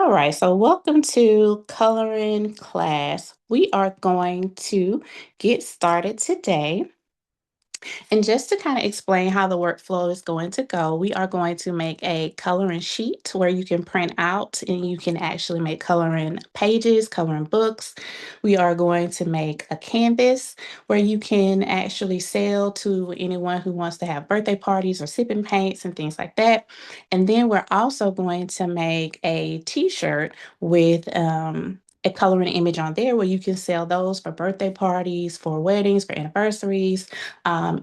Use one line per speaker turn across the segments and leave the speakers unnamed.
All right, so welcome to coloring class. We are going to get started today. And just to kind of explain how the workflow is going to go, we are going to make a coloring sheet where you can print out and you can actually make coloring pages, coloring books. We are going to make a canvas where you can actually sell to anyone who wants to have birthday parties or sipping paints and things like that. And then we're also going to make a t-shirt with a coloring image on there where you can sell those for birthday parties, for weddings, for anniversaries.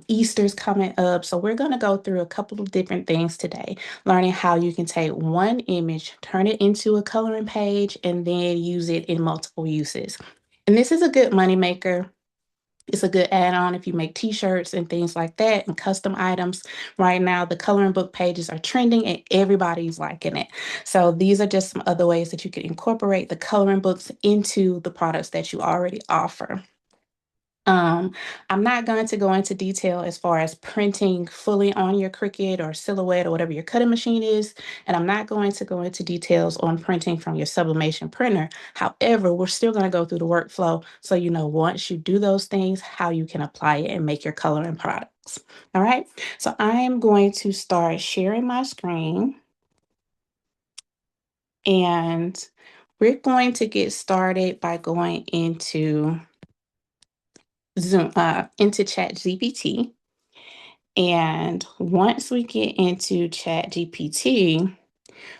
Easter's coming up. So we're going to go through a couple of different things today, learning how you can take one image, turn it into a coloring page, and then use it in multiple uses. And this is a good money maker. It's a good add-on if you make t-shirts and things like that and custom items. Right now, the coloring book pages are trending and everybody's liking it. So these are just some other ways that you can incorporate the coloring books into the products that you already offer. Um, I'm not going to go into detail as far as printing fully on your Cricut or Silhouette or whatever your cutting machine is, and I'm not going to go into details on printing from your sublimation printer. However, we're still going to go through the workflow so you know once you do those things, how you can apply it and make your coloring products. All right, so I am going to start sharing my screen, and we're going to get started by going into Zoom, into Chat GPT. And once we get into Chat GPT,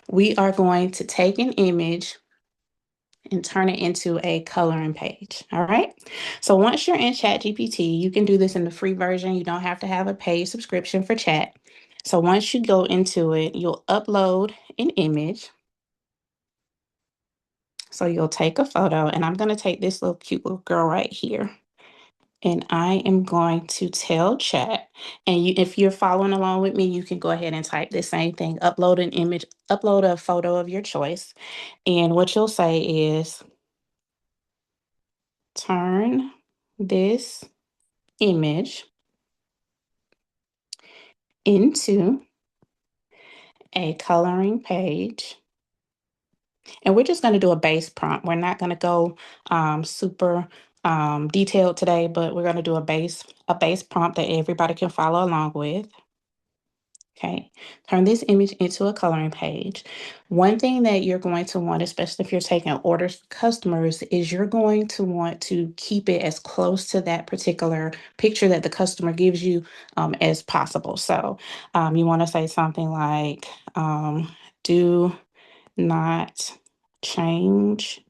we are going to take an image and turn it into a coloring page. All right. So once you're in Chat GPT, you can do this in the free version. You don't have to have a paid subscription for chat. So once you go into it, you'll upload an image. So you'll take a photo, and I'm going to take this little cute little girl right here. And I am going to tell chat, and if you're following along with me, you can go ahead and type the same thing, upload an image, upload a photo of your choice. And what you'll say is, turn this image into a coloring page. And we're just going to do a base prompt. We're not going to go super detailed today, but we're going to do a base prompt that everybody can follow along with. Okay, turn this image into a coloring page. One thing that you're going to want, especially if you're taking orders for customers, is you're going to want to keep it as close to that particular picture that the customer gives you as possible. So you want to say something like, do not change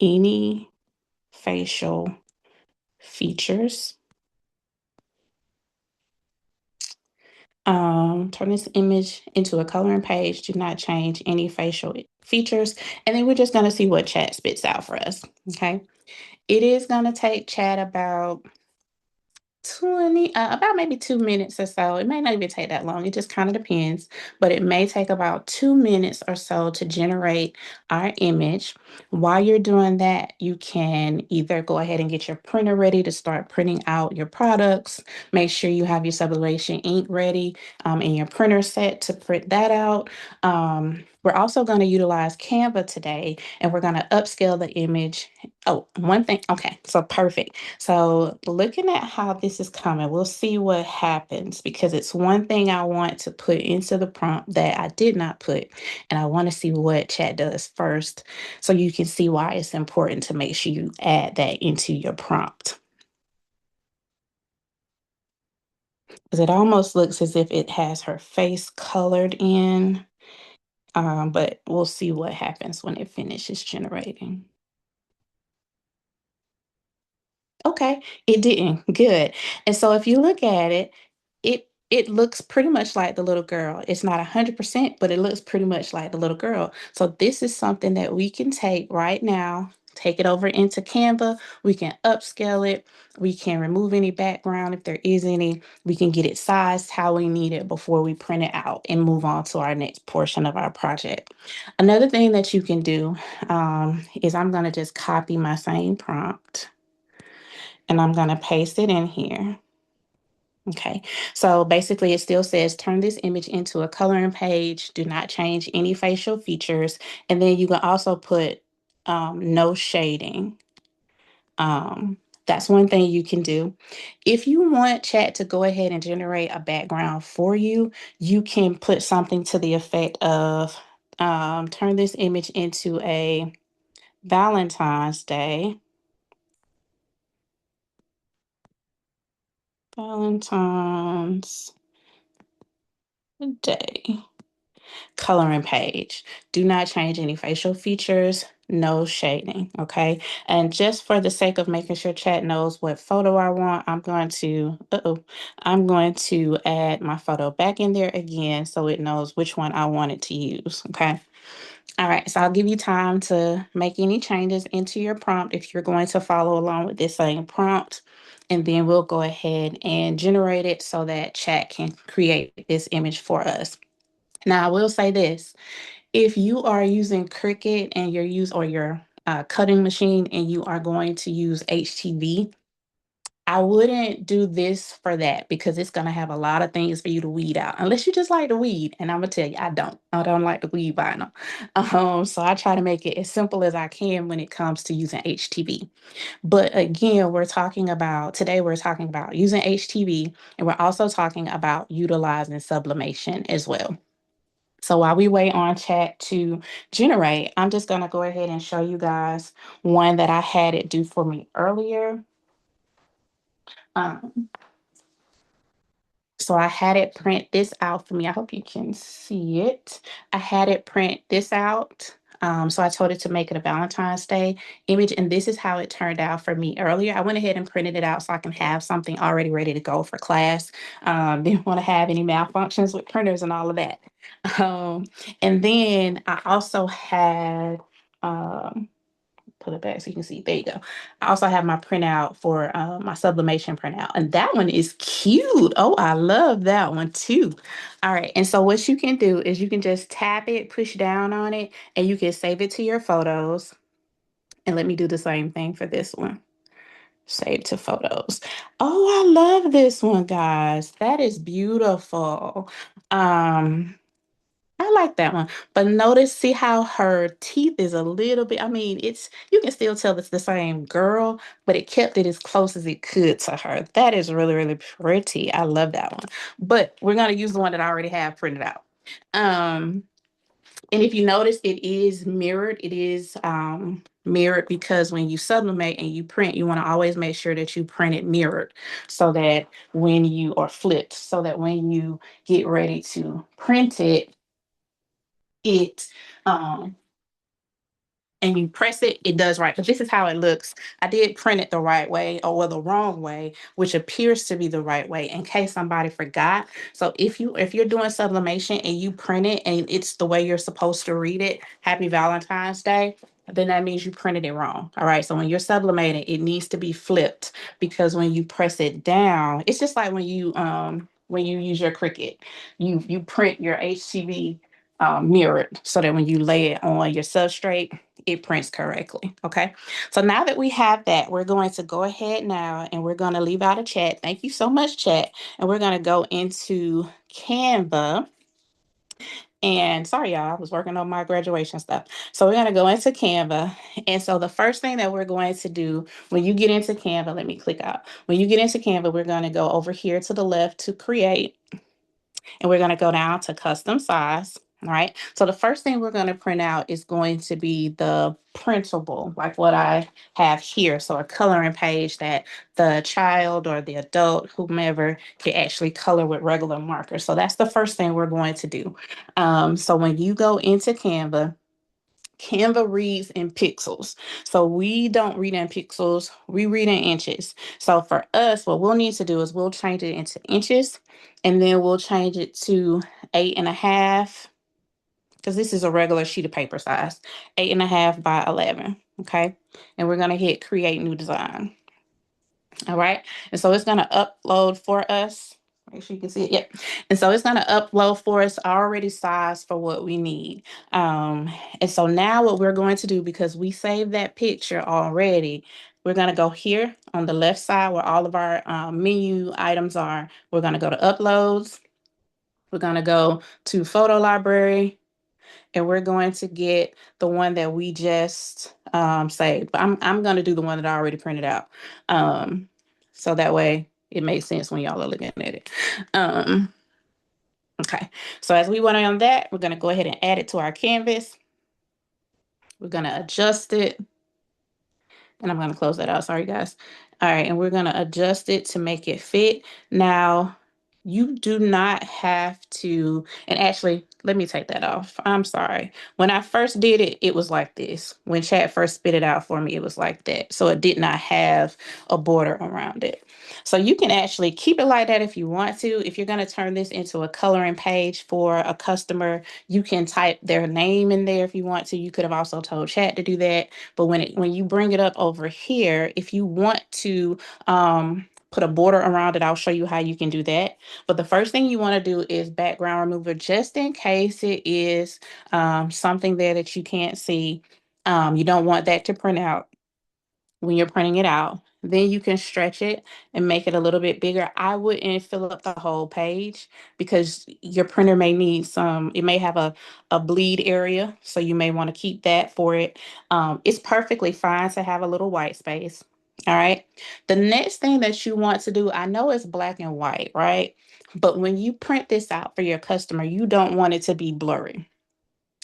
any facial features. Turn this image into a coloring page. Do not change any facial features. And then we're just going to see what chat spits out for us. Okay. It is going to take chat about about maybe 2 minutes or so. It may not even take that long. It just kind of depends, but it may take about 2 minutes or so to generate our image. While you're doing that, you can either go ahead and get your printer ready to start printing out your products. Make sure you have your sublimation ink ready and your printer set to print that out. We're also going to utilize Canva today, and we're going to upscale the image. Oh, one thing. Okay, so perfect. So looking at how this is coming, we'll see what happens because it's one thing I want to put into the prompt that I did not put, and I want to see what chat does first so you can see why it's important to make sure you add that into your prompt. Because it almost looks as if it has her face colored in, but we'll see what happens when it finishes generating. Okay, it didn't. Good. And so if you look at it, it looks pretty much like the little girl. It's not 100%, but it looks pretty much like the little girl. So this is something that we can take right now, take it over into Canva. We can upscale it. We can remove any background if there is any. We can get it sized how we need it before we print it out and move on to our next portion of our project. Another thing that you can do is I'm going to just copy my same prompt and I'm going to paste it in here. Okay, so basically it still says turn this image into a coloring page. Do not change any facial features. And then you can also put no shading. Um, that's one thing you can do. If you want chat to go ahead and generate a background for you, you can put something to the effect of turn this image into a Valentine's Day. Valentine's Day coloring page. Do not change any facial features, no shading, okay? And just for the sake of making sure chat knows what photo I want, I'm going to add my photo back in there again so it knows which one I want it to use, okay? All right, so I'll give you time to make any changes into your prompt if you're going to follow along with this same prompt. And then we'll go ahead and generate it so that chat can create this image for us. Now, I will say this, if you are using Cricut and your cutting machine and you are going to use HTV, I wouldn't do this for that because it's going to have a lot of things for you to weed out, unless you just like to weed. And I'm gonna tell you, I don't. I don't like to weed vinyl. So I try to make it as simple as I can when it comes to using HTV. But again, we're talking about using HTV, and we're also talking about utilizing sublimation as well. So while we wait on chat to generate, I'm just going to go ahead and show you guys one that I had it do for me earlier. Um, so I had it print this out for me. I hope you can see it. I had it print this out. So I told it to make it a Valentine's Day image, and this is how it turned out for me earlier. I went ahead and printed it out so I can have something already ready to go for class. Didn't want to have any malfunctions with printers and all of that. Um, and then I also had pull it back so you can see. There you go. I also have my printout for my sublimation printout, and that one is cute. Oh, I love that one too. All right, and so what you can do is you can just tap it, push down on it, and you can save it to your photos. And let me do the same thing for this one. Save to photos. Oh, I love this one, guys. That is beautiful. Um, I like that one. But notice, see how her teeth is a little bit, I mean, you can still tell it's the same girl, but it kept it as close as it could to her. That is really, really pretty. I love that one. But we're going to use the one that I already have printed out. Um, and if you notice, it is mirrored. It is mirrored because when you sublimate and you print, you want to always make sure that you print it mirrored so that when you are flipped, so that when you get ready to print it, it um and you press it, it does right. But this is how it looks. I did print it the right way, or well, the wrong way, which appears to be the right way in case somebody forgot. So if you're doing sublimation and you print it and it's the way you're supposed to read it, Happy Valentine's Day, then that means you printed it wrong. All right. So when you're sublimating, it needs to be flipped because when you press it down, it's just like when you use your Cricut, you print your HTV mirrored so that when you lay it on your substrate, it prints correctly. Okay. So now that we have that, we're going to go ahead now and we're going to leave out a chat. Thank you so much, chat. And we're going to go into Canva. And sorry, y'all, I was working on my graduation stuff. So we're going to go into Canva. And so the first thing that we're going to do when you get into Canva, let me click out. When you get into Canva, we're going to go over here to the left to create. And we're going to go down to custom size. All right. So the first thing we're going to print out is going to be the printable, like what I have here. So a coloring page that the child or the adult, whomever, can actually color with regular markers. So that's the first thing we're going to do. So when you go into Canva, Canva reads in pixels. So we don't read in pixels, we read in inches. So for us, what we'll need to do is we'll change it into inches and then we'll change it to 8.5, because this is a regular sheet of paper size, 8.5 by 11. Okay. And we're going to hit create new design. All right. And so it's going to upload for us. Make sure you can see it. Yep. And so it's going to upload for us already sized for what we need. And so now what we're going to do, because we saved that picture already, we're going to go here on the left side where all of our menu items are. We're going to go to uploads. We're going to go to photo library, and we're going to get the one that we just saved. But I'm going to do the one that I already printed out. So that way it makes sense when y'all are looking at it. Okay, so as we went on that, we're going to go ahead and add it to our canvas. We're going to adjust it. And I'm going to close that out. Sorry, guys. All right. And we're going to adjust it to make it fit. Now, you do not have to, and actually, let me take that off. I'm sorry. When I first did it, it was like this. When Chat first spit it out for me, it was like that. So it did not have a border around it. So you can actually keep it like that if you want to. If you're going to turn this into a coloring page for a customer, you can type their name in there if you want to. You could have also told Chat to do that. But when you bring it up over here, if you want to put a border around it, I'll show you how you can do that. But the first thing you want to do is background remover, just in case it is something there that you can't see. You don't want that to print out when you're printing it out. Then you can stretch it and make it a little bit bigger. I wouldn't fill up the whole page because your printer may need some, it may have a bleed area. So you may want to keep that for it. It's perfectly fine to have a little white space. All right. The next thing that you want to do, I know it's black and white, right? But when you print this out for your customer, you don't want it to be blurry.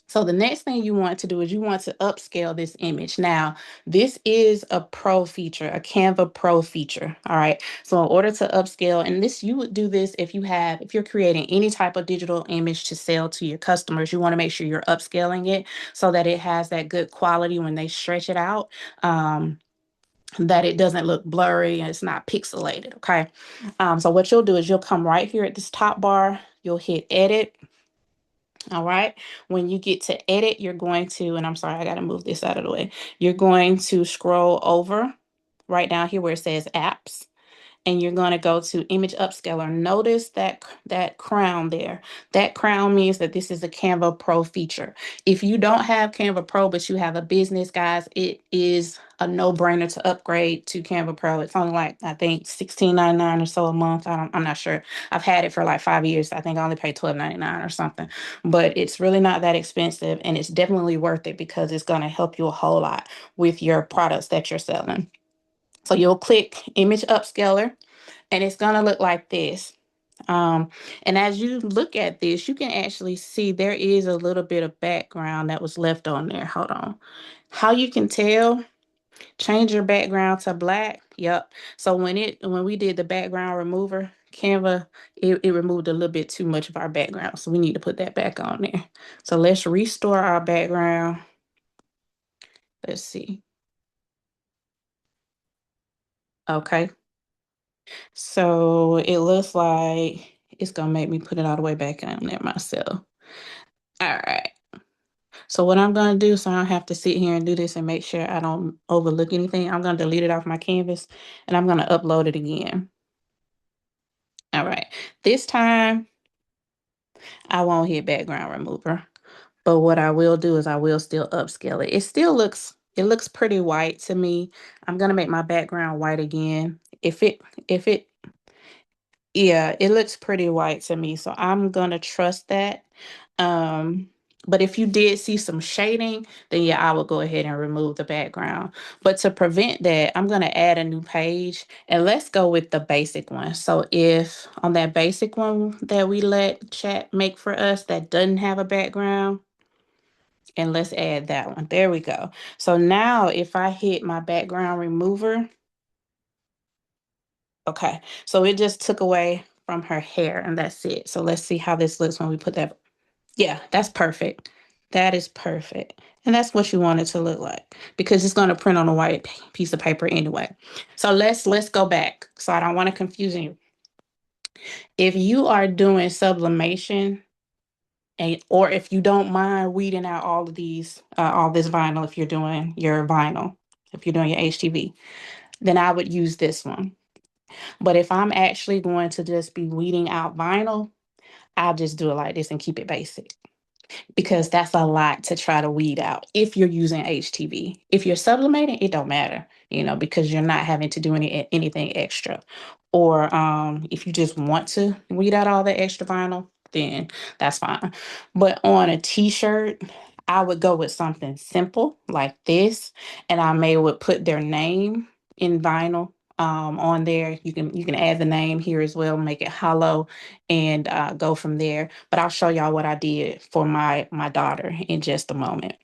So the next thing you want to do is you want to upscale this image. Now, this is a pro feature, a Canva pro feature. All right. So in order to upscale, and this, you would do this if you're creating any type of digital image to sell to your customers, you want to make sure you're upscaling it so that it has that good quality when they stretch it out. That it doesn't look blurry and it's not pixelated. Okay. So what you'll do is you'll come right here at this top bar, you'll hit edit. All right. When you get to edit, you're going to, and I'm sorry, I got to move this out of the way. You're going to scroll over right down here where it says apps, and you're going to go to image upscaler. Notice that crown there. That crown means that this is a Canva Pro feature. If you don't have Canva Pro, but you have a business, guys, it is a no-brainer to upgrade to Canva Pro. It's only like, I think, $16.99 or so a month. I'm not sure. I've had it for like 5 years. I think I only paid $12.99 or something. But it's really not that expensive, and it's definitely worth it because it's going to help you a whole lot with your products that you're selling. So you'll click image upscaler, and it's going to look like this. And as you look at this, you can actually see there is a little bit of background that was left on there. Hold on. How you can tell, change your background to black. Yep. So when we did the background remover, Canva, it removed a little bit too much of our background. So we need to put that back on there. So let's restore our background. Let's see. Okay. So it looks like it's gonna make me put it all the way back on there myself. All right. So what I'm gonna do, so I don't have to sit here and do this and make sure I don't overlook anything, I'm gonna delete it off my canvas and I'm gonna upload it again. All right. This time I won't hit background remover, but what I will do is I will still upscale it. It looks pretty white to me. I'm gonna make my background white again. If it Yeah, it looks pretty white to me, so I'm gonna trust that. Um, but if you did see some shading, then yeah, I would go ahead and remove the background. But to prevent that, I'm gonna add a new page, and let's go with the basic one. So if on that basic one that we let chat make for us that doesn't have a background, and let's add that one. There we go. So now if I hit my background remover, okay, so it just took away from her hair and that's it. So let's see how this looks when we put that. Yeah, that's perfect. That is perfect. And that's what you want it to look like because it's going to print on a white piece of paper anyway. So let's go back. So I don't want to confuse you. If you are doing sublimation and or if you don't mind weeding out all this vinyl, if you're doing your vinyl, if you're doing your HTV, then I would use this one. But if I'm actually going to just be weeding out vinyl, I'll just do it like this and keep it basic. because that's a lot to try to weed out if you're using HTV. If you're sublimating, it don't matter, because you're not having to do anything extra. Or if you just want to weed out all the extra vinyl, then that's fine. But on a t-shirt, I would go with something simple like this, and I may would put their name in vinyl on there. You can add the name here as well, make it hollow, and go from there. But I'll show y'all what I did for my daughter in just a moment.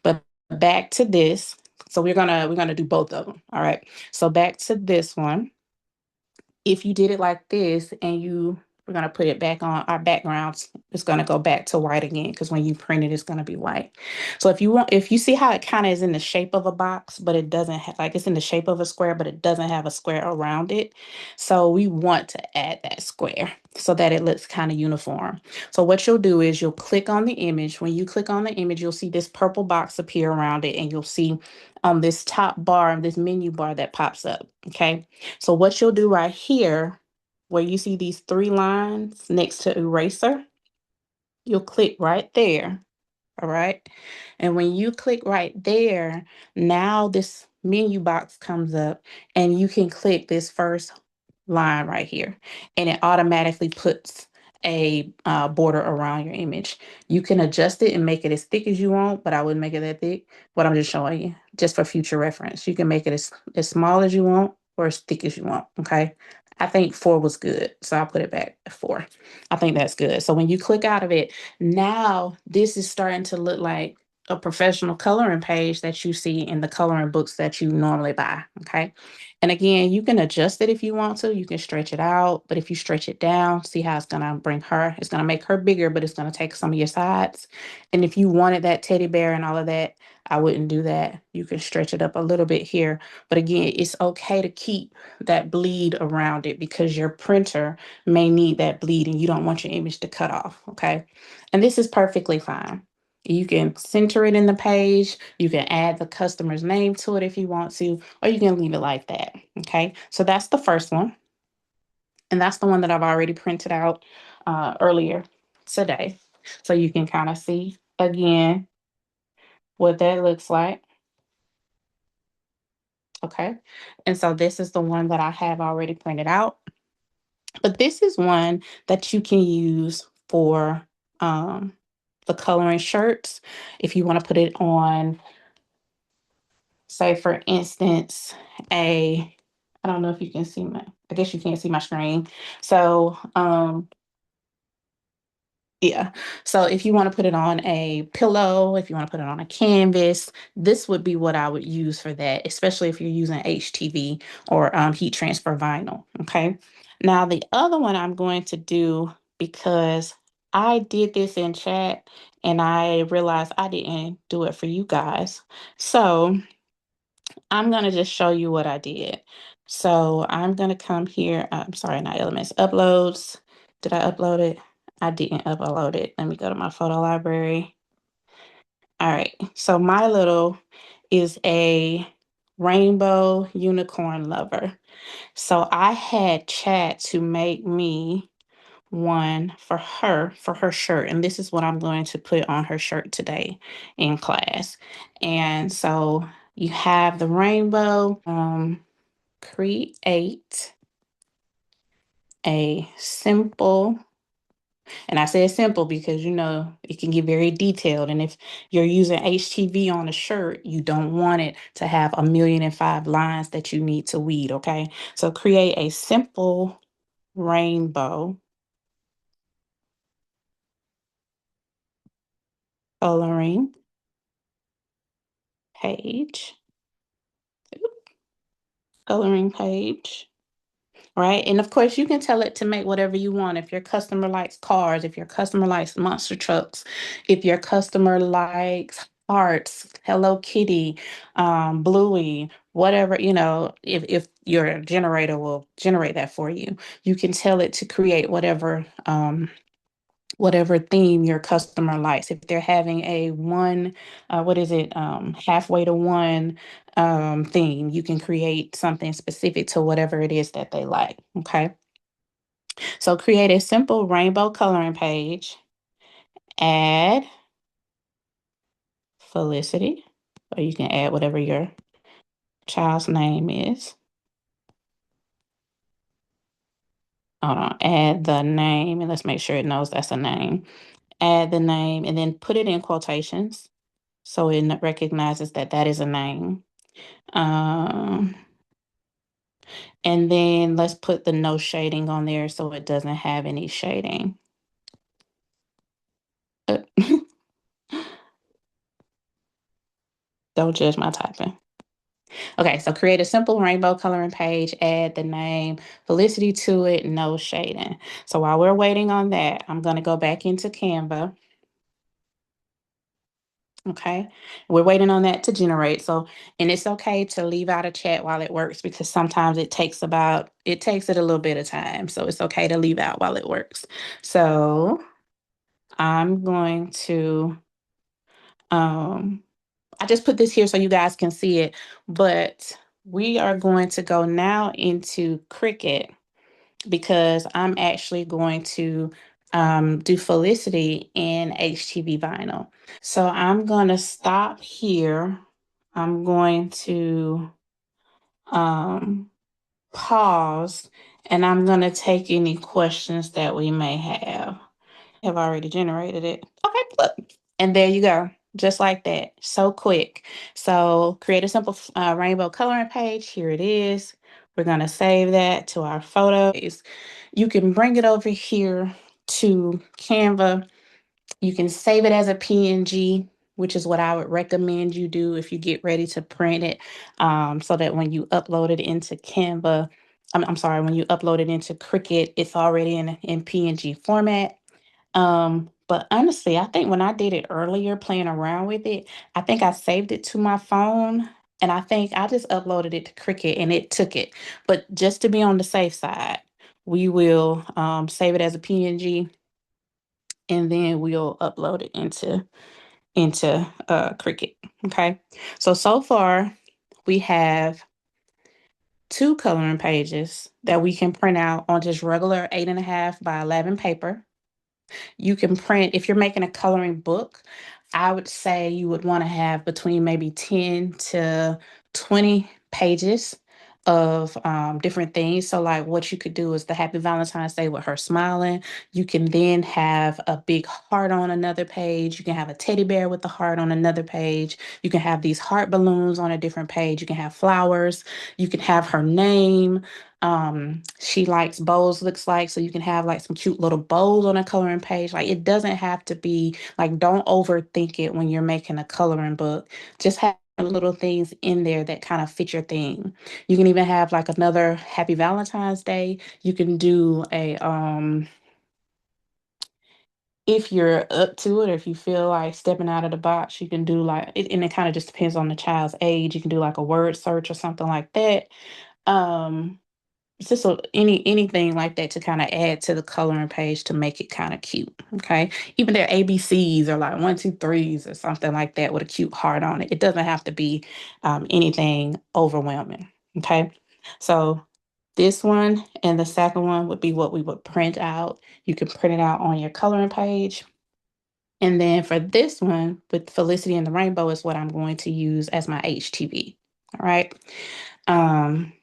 But back to this. So we're gonna do both of them. All right. So back to this one. If you did it like this and we're going to put it back on our backgrounds, it's going to go back to white again because when you print it, it's going to be white. So if you see how it kind of is in the shape of a box, but it doesn't have, like, it's in the shape of a square, but it doesn't have a square around it. So we want to add that square so that it looks kind of uniform. So what you'll do is you'll click on the image. When you click on the image, you'll see this purple box appear around it, and you'll see on this top bar, this menu bar that pops up. Okay. So what you'll do right here, where you see these three lines next to eraser, you'll click right there. All right. And when you click right there, now this menu box comes up and you can click this first line right here, and it automatically puts a border around your image. You can adjust it and make it as thick as you want, but I wouldn't make it that thick. What I'm just showing you, just for future reference. You can make it as small as you want or as thick as you want. Okay. I think 4 was good, so I'll put it back at 4. I think that's good. So when you click out of it, now this is starting to look like a professional coloring page that you see in the coloring books that you normally buy. Okay. And again, you can adjust it if you want to. You can stretch it out, but if you stretch it down, see how it's going to make her bigger, but it's going to take some of your sides. And if you wanted that teddy bear and all of that, I wouldn't do that. You can stretch it up a little bit here. But again, it's okay to keep that bleed around it because your printer may need that bleed and you don't want your image to cut off. Okay. And this is perfectly fine. You can center it in the page. You can add the customer's name to it if you want to, or you can leave it like that. Okay. So that's the first one. And that's the one that I've already printed out earlier today. So you can kind of see again what that looks like. Okay. And so this is the one that I have already printed out. But this is one that you can use for um, the coloring shirts. If you want to put it on, say, for instance, I don't know if you can see I guess you can't see my screen. So, yeah. So if you want to put it on a pillow, if you want to put it on a canvas, this would be what I would use for that, especially if you're using HTV or heat transfer vinyl. Okay. Now, the other one I'm going to do, because I did this in chat and I realized I didn't do it for you guys. So I'm going to just show you what I did. So I'm going to come here. I'm sorry, not elements, uploads. Did I upload it? I didn't upload it. Let me go to my photo library. All right. So my little is a rainbow unicorn lover. So I had chat to make me one for her shirt. And this is what I'm going to put on her shirt today in class. And so you have the rainbow. Create a simple, and I say simple because it can get very detailed. And if you're using HTV on a shirt, you don't want it to have 1,000,005 lines that you need to weed. Okay. So create a simple rainbow coloring page. Coloring page. Right. And of course, you can tell it to make whatever you want. If your customer likes cars, if your customer likes monster trucks, if your customer likes hearts, Hello Kitty, Bluey, whatever, if your generator will generate that for you, you can tell it to create whatever theme your customer likes. If they're having a one, what is it, halfway to one theme, you can create something specific to whatever it is that they like. Okay. So create a simple rainbow coloring page, add Felicity, or you can add whatever your child's name is. Hold on, add the name, and let's make sure it knows that's a name. Add the name, and then put it in quotations so it recognizes that that is a name. Um, and then let's put the no shading on there so it doesn't have any shading. Uh, Don't judge my typing. Okay, so create a simple rainbow coloring page, add the name Felicity to it, no shading. So while we're waiting on that, I'm going to go back into Canva. Okay, we're waiting on that to generate. So, and it's okay to leave out a chat while it works because sometimes it takes it a little bit of time. So it's okay to leave out while it works. So I'm going to, um, I just put this here so you guys can see it, but we are going to go now into Cricut because I'm actually going to do Felicity in HTV vinyl. So I'm going to stop here. I'm going to um, pause and I'm going to take any questions that we may have. Have already generated it. Okay, look. And there you go. Just like that. So quick. So create a simple rainbow coloring page. Here it is. We're going to save that to our photos. You can bring it over here to Canva. You can save it as a PNG, which is what I would recommend you do if you get ready to print it, so that when you upload it into Canva, I'm sorry, when you upload it into Cricut, it's already in PNG format. But honestly, I think when I did it earlier, playing around with it, I think I saved it to my phone and I think I just uploaded it to Cricut and it took it. But just to be on the safe side, we will save it as a PNG and then we'll upload it into Cricut. Okay. So far we have two coloring pages that we can print out on just regular 8.5 by 11 paper. You can print, if you're making a coloring book, I would say you would want to have between maybe 10 to 20 pages of different things. So, like what you could do is the Happy Valentine's Day with her smiling. You can then have a big heart on another page. You can have a teddy bear with the heart on another page. You can have these heart balloons on a different page. You can have flowers. You can have her name. She likes bows, looks like, so you can have like some cute little bows on a coloring page. Like it doesn't have to be like, don't overthink it when you're making a coloring book. Just have little things in there that kind of fit your theme. You can even have like another Happy Valentine's Day. You can do a if you're up to it, or if you feel like stepping out of the box, you can do like it, and it kind of just depends on the child's age. You can do like a word search or something like that. Um, it's just anything like that to kind of add to the coloring page to make it kind of cute. Okay. Even their ABCs are like one, two, threes or something like that with a cute heart on it. It doesn't have to be anything overwhelming. Okay. So this one and the second one would be what we would print out. You can print it out on your coloring page. And then for this one with Felicity and the Rainbow is what I'm going to use as my HTV. All right. Um,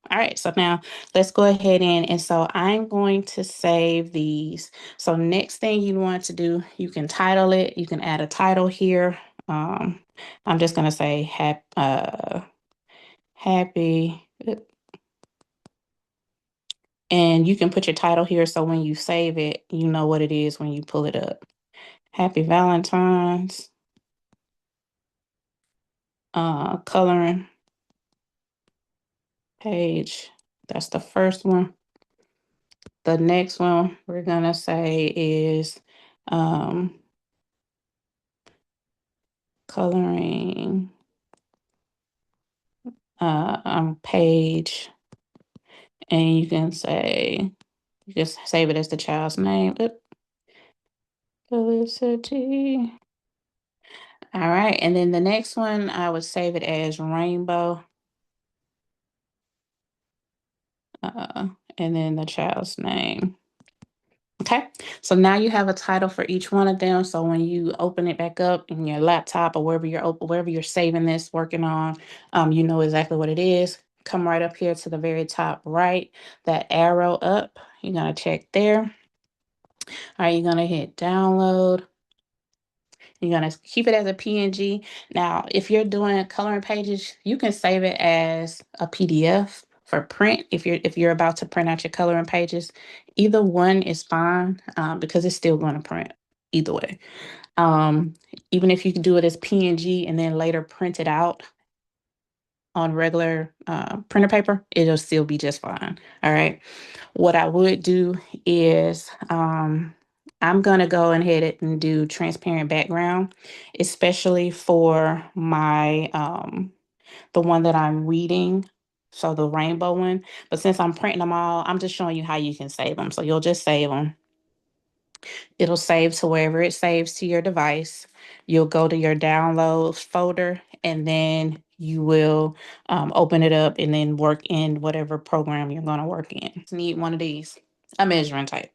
all right, so now let's go ahead and so I'm going to save these. So next thing you want to do, you can title it. You can add a title here. I'm just gonna say happy, and you can put your title here so when you save it, you know what it is when you pull it up. Happy Valentine's, coloring page. That's the first one. The next one we're gonna say is coloring page, and you can say, you just save it as the child's name. Oop, Felicity. All right, and then the next one I would save it as rainbow, uh, and then the child's name. Okay, so now you have a title for each one of them. So when you open it back up in your laptop or wherever you're saving this, working on, you know exactly what it is. Come right up here to the very top right, that arrow up. You're gonna check there. All right, you're gonna hit download. You're gonna keep it as a PNG. Now, if you're doing coloring pages, you can save it as a PDF for print. If you're about to print out your coloring pages, either one is fine, because it's still going to print either way. Um, Even if you can do it as PNG and then later print it out on regular printer paper, it'll still be just fine. All right. What I would do is I'm going to go ahead and do transparent background, especially for my the one that I'm reading. So the rainbow one. But since I'm printing them all, I'm just showing you how you can save them. So you'll just save them. It'll save to wherever it saves to your device. You'll go to your downloads folder and then you will open it up and then work in whatever program you're going to work in. You need one of these, a measuring tape.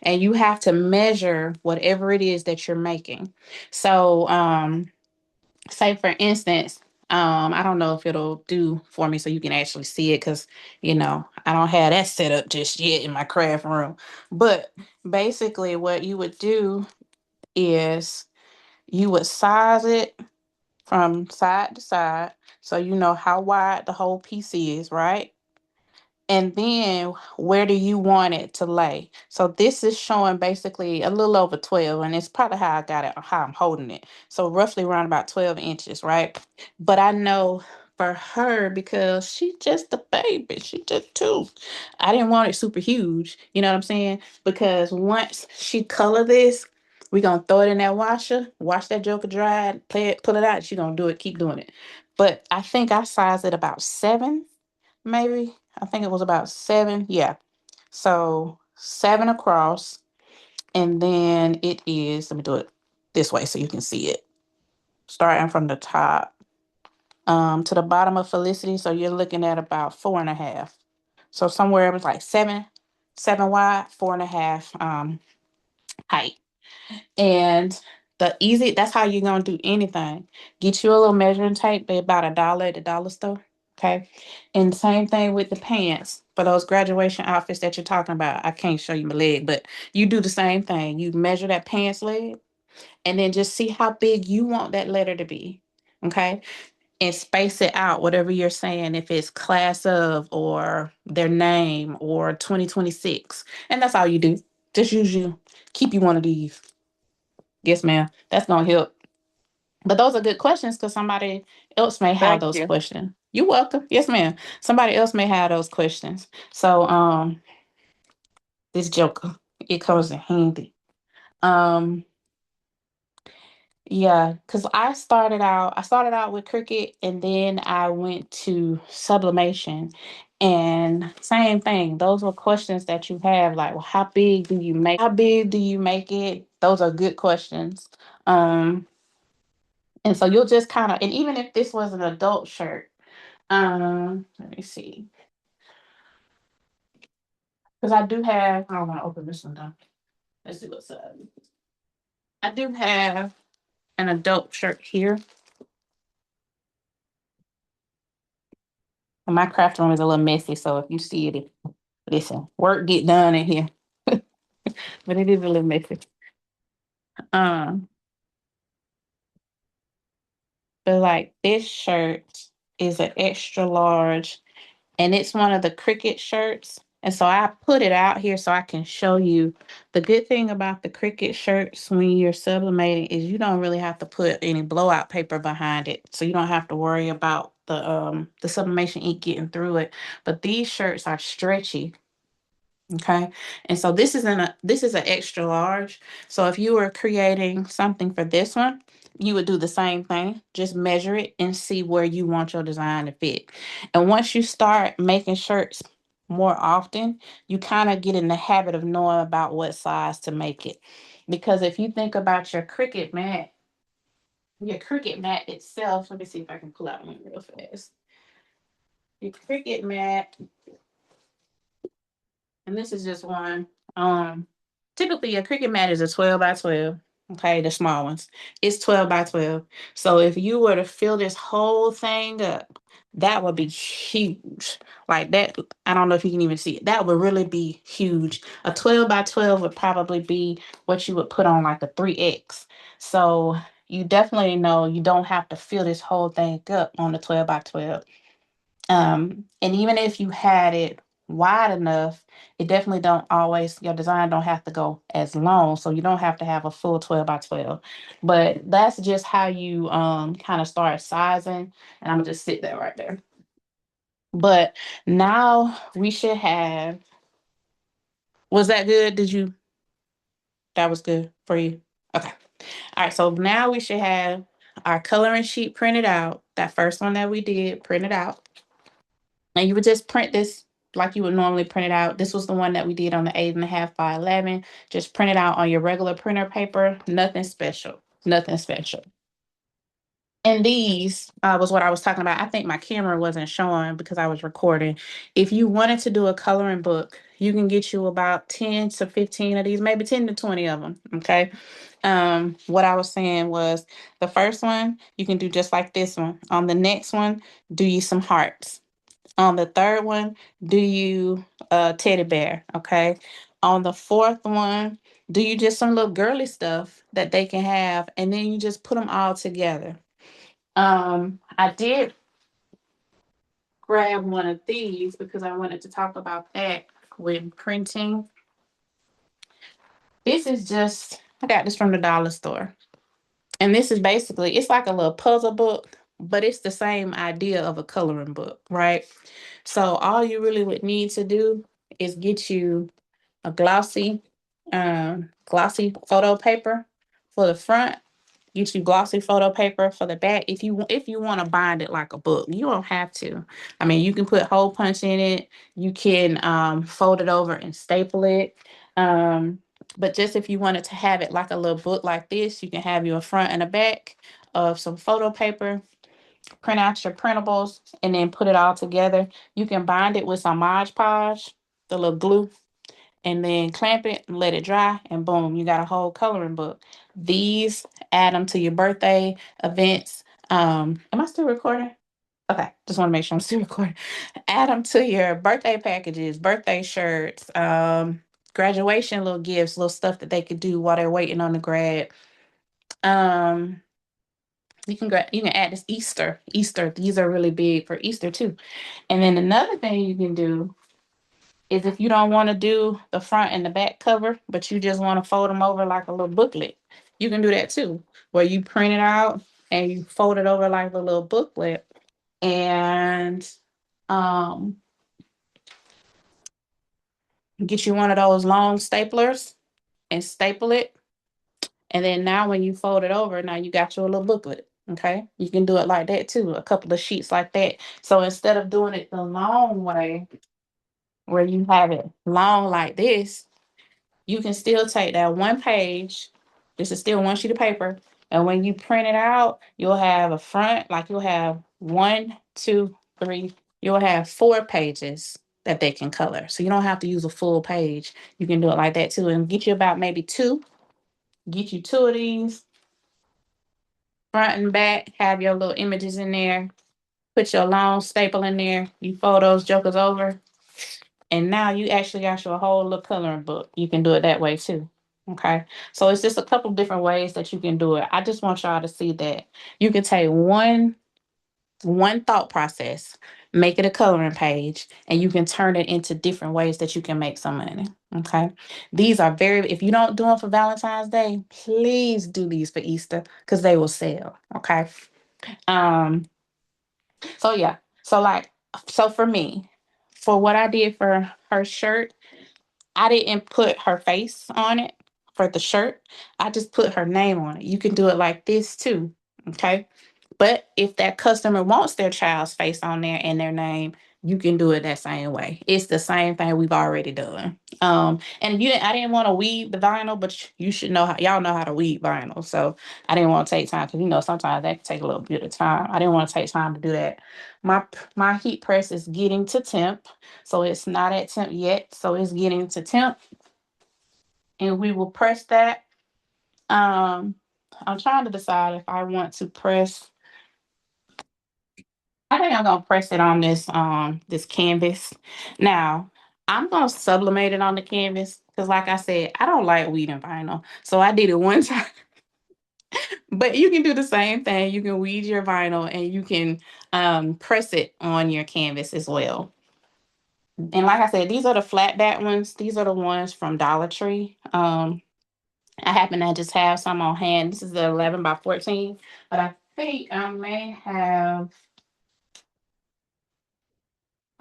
And you have to measure whatever it is that you're making. So, say for instance, I don't know if it'll do for me so you can actually see it because I don't have that set up just yet in my craft room. But basically, what you would do is you would size it from side to side so you know how wide the whole piece is, right? And then where do you want it to lay? So this is showing basically a little over 12, and it's probably how I got it, how I'm holding it. So roughly around about 12 inches, right? But I know for her, because she's just a baby, she just two. I didn't want it super huge, you know what I'm saying? Because once she color this, we gonna throw it in that washer, wash that joker dry, play it, pull it out, she gonna do it, keep doing it. But I think I sized it about 7, maybe. I think it was about 7. Yeah. So 7 across. And then it is, let me do it this way so you can see it. Starting from the top to the bottom of Felicity. So you're looking at about 4.5. So somewhere it was like 7 wide, 4.5 height. And that's how you're gonna do anything. Get you a little measuring tape, they about $1 at the dollar store. Okay. And same thing with the pants for those graduation outfits that you're talking about. I can't show you my leg, but you do the same thing. You measure that pants leg and then just see how big you want that letter to be. Okay. And space it out, whatever you're saying, if it's class of or their name or 2026. And that's all you do. Just keep you one of these. Yes, ma'am. That's gonna help. But those are good questions because somebody else may have
Thank
those
you.
questions. You're welcome. Yes, ma'am. Somebody else may have those questions. So this joker, it comes in handy. Um yeah, because I started out with Cricut and then I went to sublimation. And same thing. Those were questions that you have, like, well, how big do you make it? Those are good questions. Um And so you'll just kind of, and even if this was an adult shirt, let me see, because I don't want to open this one down. Let's see what's up. I do have an adult shirt here, and my craft room is a little messy. So if you see it, listen, work get done in here, but it is a little messy. Um, but like this shirt is an extra large and it's one of the Cricut shirts. And so I put it out here so I can show you. The good thing about the Cricut shirts when you're sublimating is you don't really have to put any blowout paper behind it. So you don't have to worry about the sublimation ink getting through it. But these shirts are stretchy. Okay. And so this is an extra large. So if you were creating something for this one, you would do the same thing. Just measure it and see where you want your design to fit. And once you start making shirts more often, you kind of get in the habit of knowing about what size to make it. Because if you think about your Cricut mat itself, let me see if I can pull out one real fast. Your Cricut mat, and this is just one. Typically a Cricut mat is a 12 by 12. Okay, the small ones. It's 12 by 12. So if you were to fill this whole thing up, that would be huge. Like that, I don't know if you can even see it. That would really be huge. A 12 by 12 would probably be what you would put on like a 3X. So you definitely know you don't have to fill this whole thing up on the 12 by 12. And even if you had it wide enough, it definitely don't always, your design don't have to go as long. So you don't have to have a full 12 by 12. But that's just how you kind of start sizing. And I'm gonna just sit there right there. But now we should have, was that good? That was good for you? Okay. All right. So now we should have our coloring sheet printed out. That first one that we did printed out. And you would just print this like you would normally print it out. This was the one that we did on the 8.5 by 11. Just print it out on your regular printer paper. Nothing special. Nothing special. And these was what I was talking about. I think my camera wasn't showing because I was recording. If you wanted to do a coloring book, you can get you about 10 to 15 of these, maybe 10 to 20 of them. Okay. What I was saying was the first one, you can do just like this one. On the next one, do you some hearts. On the third one, do you teddy bear? Okay. On the fourth one, do you just some little girly stuff that they can have, and then you just put them all together. I did grab one of these because I wanted to talk about that when printing. This is just, I got this from the dollar store. And this is basically, it's like a little puzzle book, but it's the same idea of a coloring book, right? So all you really would need to do is get you a glossy photo paper for the front. Get you glossy photo paper for the back. If you want to bind it like a book, you don't have to. I mean, you can put hole punch in it. You can fold it over and staple it. But just if you wanted to have it like a little book like this, you can have your front and a back of some photo paper. Print out your printables and then put it all together. You can bind it with some Mod Podge, the little glue, and then clamp it and let it dry, and boom, you got a whole coloring book. These add them to your birthday events. Am I still recording? Okay, just want to make sure I'm still recording. Add them to your birthday packages, birthday shirts, graduation little gifts, little stuff that they could do while they're waiting on the grad. Um, you can add this Easter. Easter, these are really big for Easter too. And then another thing you can do is if you don't want to do the front and the back cover, but you just want to fold them over like a little booklet, you can do that too, where you print it out and you fold it over like a little booklet and um, get you one of those long staplers and staple it. And then now when you fold it over, now you got your little booklet. Okay. You can do it like that too, a couple of sheets like that. So instead of doing it the long way, where you have it long like this, you can still take that one page. This is still one sheet of paper. And when you print it out, you'll have a front, like you'll have one, two, three, you'll have 4 pages that they can color. So you don't have to use a full page. You can do it like that too, and get you about maybe two. Get you two of these, front and back, have your little images in there. Put your long staple in there. You fold those jokers over. And now you actually got your whole little coloring book. You can do it that way too. Okay. So it's just a couple different ways that you can do it. I just want y'all to see that you can take one thought process, make it a coloring page, and you can turn it into different ways that you can make some money. Okay. These are very, if you don't do them for Valentine's Day, please do these for Easter because they will sell. Okay. Um, so yeah. So like, so for me, for what I did for her shirt, I didn't put her face on it for the shirt. I just put her name on it. You can do it like this too. Okay. But if that customer wants their child's face on there and their name, you can do it that same way. It's the same thing we've already done. And I didn't want to weave the vinyl, but you should know how y'all know how to weave vinyl. So I didn't want to take time because sometimes that can take a little bit of time. I didn't want to take time to do that. My heat press is getting to temp, so it's not at temp yet. So it's getting to temp. and we will press that. Um, I'm trying to decide if I want to press. I think I'm gonna press it on this canvas. Now I'm gonna sublimate it on the canvas because, like I said, I don't like weeding vinyl, so I did it one time. But you can do the same thing. You can weed your vinyl and you can press it on your canvas as well. And like I said, these are the flat back ones. These are the ones from Dollar Tree. I happen to just have some on hand. This is the 11 by 14, but I think I may have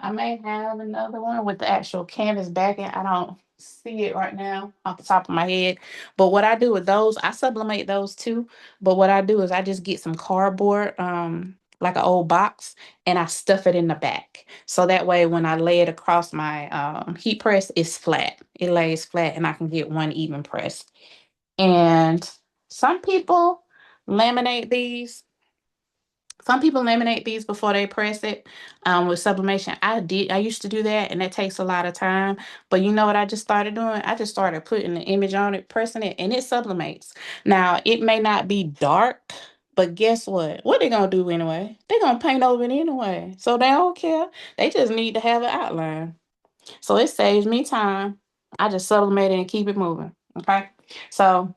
another one with the actual canvas backing. I don't see it right now off the top of my head. But what I do with those, I sublimate those too. But what I do is I just get some cardboard, like an old box, and I stuff it in the back. So that way when I lay it across my heat press, it's flat. It lays flat and I can get one even press. And some people laminate these some people laminate these before they press it with sublimation. I used to do that, and that takes a lot of time. But you know what I just started doing? I just started putting the image on it, pressing it, and it sublimates. Now, it may not be dark, but guess what? What they gonna do anyway? They're gonna paint over it anyway. So they don't care. They just need to have an outline. So it saves me time. I just sublimate it and keep it moving. Okay. So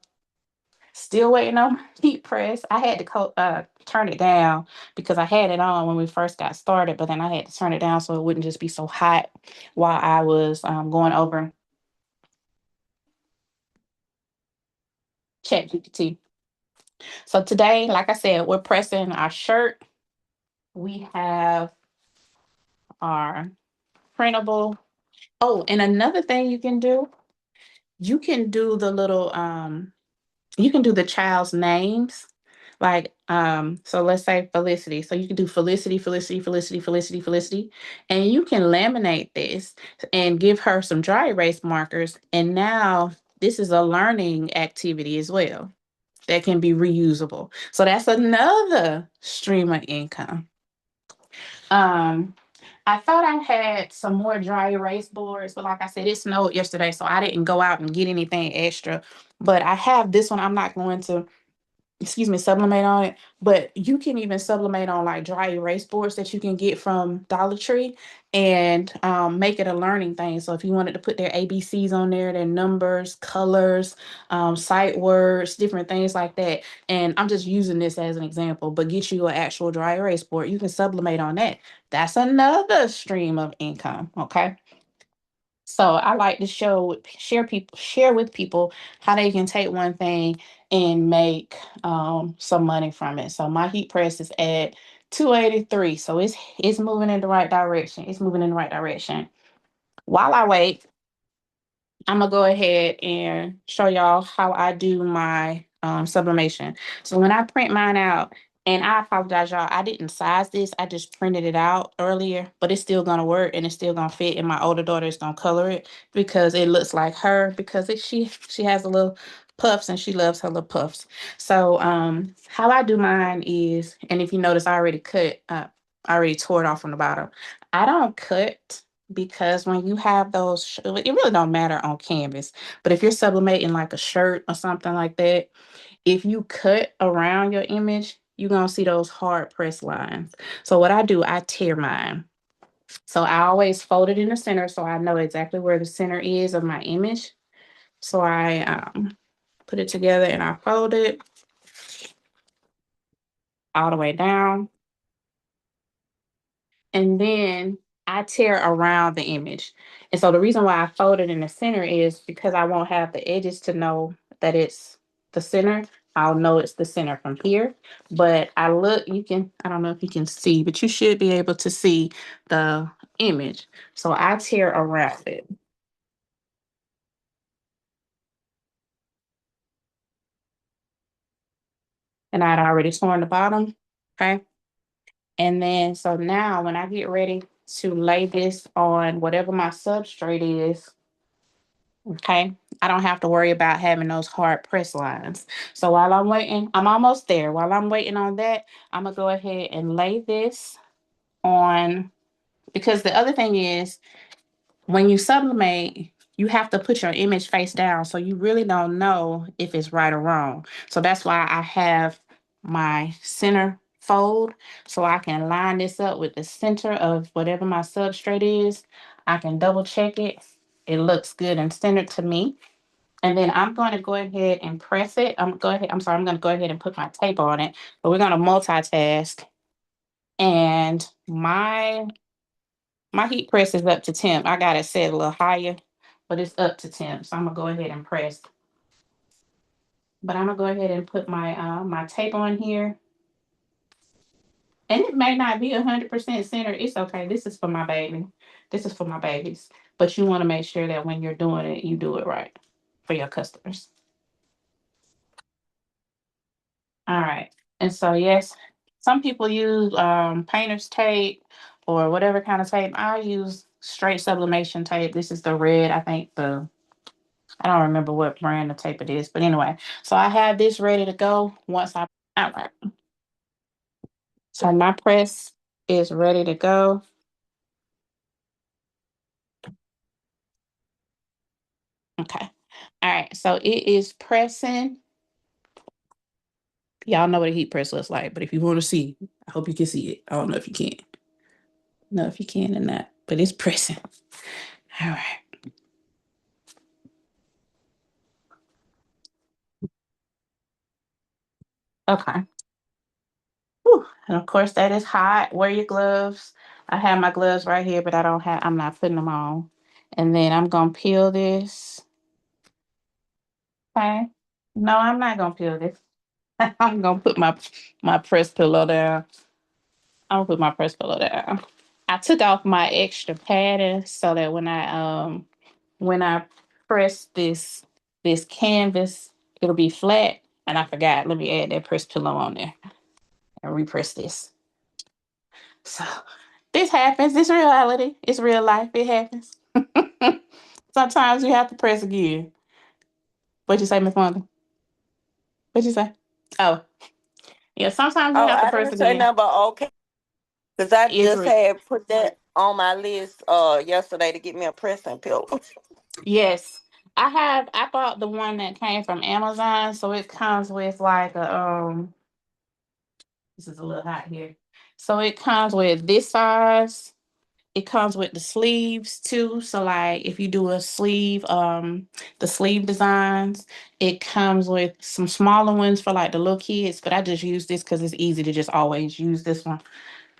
still waiting on my heat press. I had to turn it down because I had it on when we first got started, but then I had to turn it down so it wouldn't just be so hot while I was going over ChatGPT. So today, like I said, we're pressing our shirt. We have our printable. Oh, and another thing you can do the little you can do the child's names. Like, so let's say Felicity. So you can do Felicity, Felicity, Felicity, Felicity, Felicity, and you can laminate this and give her some dry erase markers. And now this is a learning activity as well that can be reusable. So that's another stream of income. Um, I thought I had some more dry erase boards, but like I said, it snowed yesterday, so I didn't go out and get anything extra. But I have this one. I'm not going to, excuse me, sublimate on it, but you can even sublimate on like dry erase boards that you can get from Dollar Tree and make it a learning thing. So if you wanted to put their ABCs on there, their numbers, colors, sight words, different things like that. And I'm just using this as an example, but get you an actual dry erase board. You can sublimate on that. That's another stream of income. Okay. So I like to share with people how they can take one thing and make some money from it. So my heat press is at 283. So it's moving in the right direction. It's moving in the right direction. While I wait, I'm gonna go ahead and show y'all how I do my sublimation. So when I print mine out, and I apologize, y'all, I didn't size this. I just printed it out earlier, but it's still gonna work and it's still gonna fit. And my older daughter is gonna color it because it looks like her because she has a little puffs and she loves her little puffs. So how I do mine is, and if you notice, I already tore it off from the bottom. I don't cut because when you have those, it really don't matter on canvas. But if you're sublimating like a shirt or something like that, if you cut around your image, you're gonna see those hard press lines. So what I do, I tear mine. So I always fold it in the center so I know exactly where the center is of my image. So I put it together and I fold it all the way down. And then I tear around the image. And so the reason why I fold it in the center is because I won't have the edges to know that it's the center. I'll know it's the center from here. But I don't know if you can see, but you should be able to see the image. So I tear around it. And I'd already torn the bottom. Okay. And then so now when I get ready to lay this on whatever my substrate is, okay, I don't have to worry about having those hard press lines. So while I'm waiting, I'm almost there. While I'm waiting on that, I'm gonna go ahead and lay this on because the other thing is when you sublimate, you have to put your image face down, so you really don't know if it's right or wrong. So that's why I have my center fold, so I can line this up with the center of whatever my substrate is. I can double check it. It looks good and centered to me. And then I'm going to go ahead and press it. I'm sorry, I'm going to go ahead and put my tape on it. But we're going to multitask. And my heat press is up to temp. I got it set a little higher, but it's up to temp. So I'm gonna go ahead and press. But I'm gonna go ahead and put my tape on here. And it may not be 100% centered. It's okay. This is for my baby. This is for my babies. But you want to make sure that when you're doing it, you do it right for your customers. All right. And so yes, some people use painter's tape or whatever kind of tape. I use straight sublimation tape. This is the red. I don't remember what brand of tape it is, but anyway. So I have this ready to go all right. So my press is ready to go. Okay. All right. So it is pressing. Y'all know what a heat press looks like, but if you want to see, I hope you can see it. I don't know if you can. No, if you can or not, but it's pressing. All right. Okay. Whew. And of course, that is hot. Wear your gloves. I have my gloves right here, but I'm not putting them on. And then I'm going to peel this. Okay. No, I'm not going to peel this. I'm going to put my press pillow down. I'm going to put my press pillow down. I took off my extra padding so that when I press this canvas, it'll be flat. And I forgot. Let me add that press pillow on there and repress this. So this happens. It's reality. It's real life. It happens. Sometimes you have to press again. What you say, Miss Wanda? What you say? Oh, yeah. Sometimes you
Oh,
have to
I
press
didn't say
again.
nothing but okay. Because I
It's
just
re-
had put that on my list yesterday to get me a pressing pillow.
yes. I bought the one that came from Amazon, so it comes with like a this is a little hot here. So it comes with this size. It comes with the sleeves too. So like if you do a sleeve, the sleeve designs, it comes with some smaller ones for like the little kids, but I just use this because it's easy to just always use this one.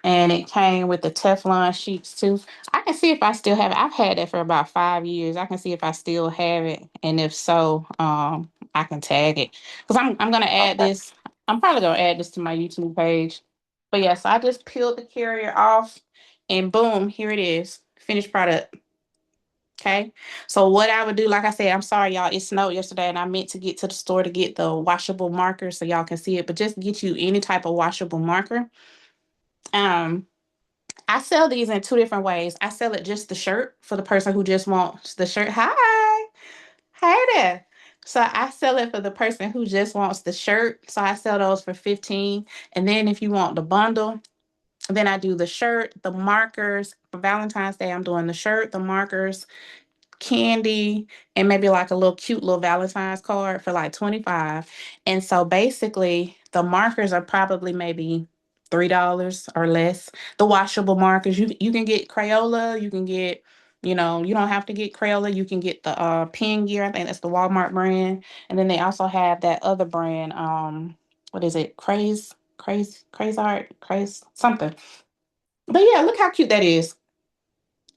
And it came with the Teflon sheets too. I can see if I still have it. I've had that for about 5 years. I can see if I still have it, and if so, I can tag it because I'm gonna add
Okay.
this. I'm probably gonna add this to my YouTube page. But yes, I just peeled the carrier off, and boom, here it is, finished product. Okay. So what I would do, like I said, I'm sorry, y'all. It snowed yesterday, and I meant to get to the store to get the washable marker so y'all can see it. But just get you any type of washable marker. Um, I sell these in two different ways. I sell it just the shirt for the person who just wants the shirt. Hi. Hey there. So I sell it for the person who just wants the shirt. So I sell those for 15. And then if you want the bundle, then I do the shirt, the markers. For Valentine's Day, I'm doing the shirt, the markers, candy, and maybe like a little cute little Valentine's card for like 25. And so basically the markers are probably maybe $3 or less. The washable markers, you can get Crayola, you can get, you don't have to get Crayola, you can get the pen gear. I think that's the Walmart brand. And then they also have that other brand, what is it? Craze art, craze something. But yeah, look how cute that is.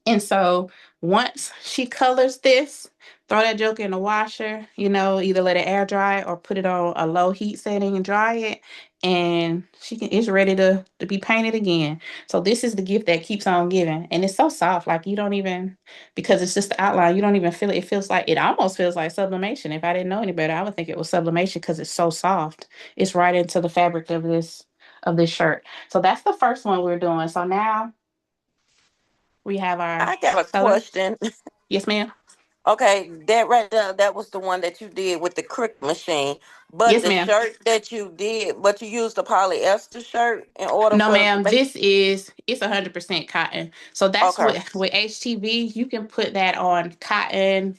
And so once she colors this, throw that joke in the washer, either let it air dry or put it on a low heat setting and dry it. And it's ready to be painted again. So this is the gift that keeps on giving. And it's so soft. Like you don't even, because it's just the outline, you don't even feel it. It almost feels like sublimation. If I didn't know any better, I would think it was sublimation because it's so soft. It's right into the fabric of this shirt. So that's the first one we're doing. So now we have our
I got a
color.
question.
Yes, ma'am.
Okay, that right there, that was the one that you did with the crick machine. But
Yes,
the
ma'am.
shirt that you did, but you used a polyester shirt in order
No,
for to
ma'am.
make.
It's 100% cotton. So that's
Okay,
with HTV, you can put that on cotton,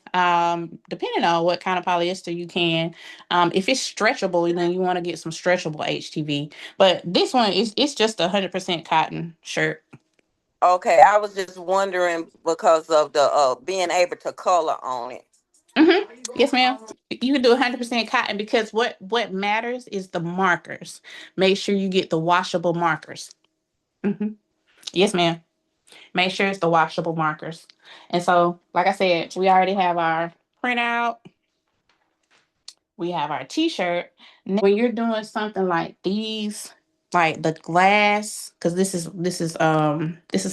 depending on what kind of polyester you can. If it's stretchable, then you want to get some stretchable HTV. But this one is it's just 100% cotton shirt.
okay. I was just wondering because of the being able to color on it.
Yes, ma'am. You can do 100% cotton because what matters is the markers. Make sure you get the washable markers. hmm Yes, ma'am. Make sure it's the washable markers. And so, like I said, we already have our printout. We have our t-shirt. When you're doing something like these, like the glass, because this is